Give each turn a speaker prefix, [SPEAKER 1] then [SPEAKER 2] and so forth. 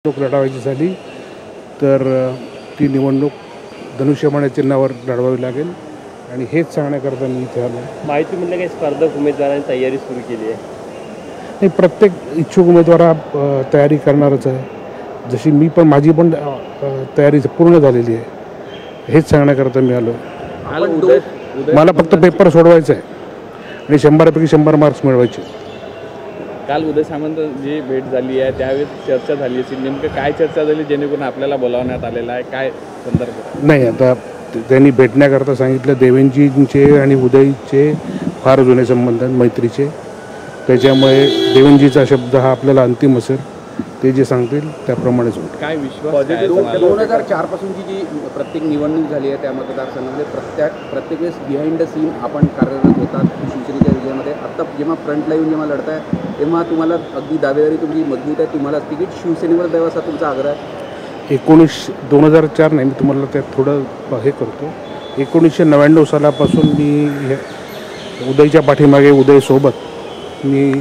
[SPEAKER 1] निवडणूक लढवायची झाली तर ती निवडणूक धनुष्यबाण चिन्हावर लढवावी लागेल आणि हेच सांगण्याकरता मी इथे आलो.
[SPEAKER 2] माहिती म्हणजे काही स्पर्धक उमेदवारांनी तयारी सुरू केली आहे.
[SPEAKER 1] नाही, प्रत्येक इच्छुक उमेदवार तयारी करणारच आहे. जशी मी पण माझी पण तयारी पूर्ण झालेली आहे. हेच सांगण्याकरता मी आलो. मला फक्त पेपर सोडवायचा आहे आणि 100पैकी 100 मार्क्स मिळवायचे.
[SPEAKER 3] काल उदय सामंतची भेट झाली आहे, त्यावेळेस चर्चा झाली असेल. नेमकं काय चर्चा झाली जेणेकरून आपल्याला बोलावण्यात आलेलं आहे, काय संदर्भ?
[SPEAKER 1] नाही, आता त्यांनी भेटण्याकरता सांगितलं. देवेंजींचे आणि उदयचे फार जुने संबंध आहेत, मैत्रीचे. त्याच्यामुळे देवेंजीचा शब्द हा आपल्याला अंतिम असेल. ते जे सांगतील त्याप्रमाणेच होईल.
[SPEAKER 3] काय विश्वास?
[SPEAKER 4] 2004 पासूनची जी प्रत्येक निवडणूक झाली आहे त्या मतदारसंघामध्ये प्रत्येक वेळेस बिहाइंड द सीन आपण कार्यरत होतात शिवसेनेच्या विजयामध्ये. आता जेव्हा फ्रंट लाईन जेव्हा लढताय तेव्हा तुम्हाला अगदी दावेदारी तुमची मजबूत आहे. तुम्हाला तिकीट शिवसेनेवर द्यावा असा तुमचा आग्रह आहे.
[SPEAKER 1] 2004 नाही, मी तुम्हाला त्यात थोडं हे करतो. 1999 सालापासून मी उदयच्या पाठीमागे, उदयसोबत मी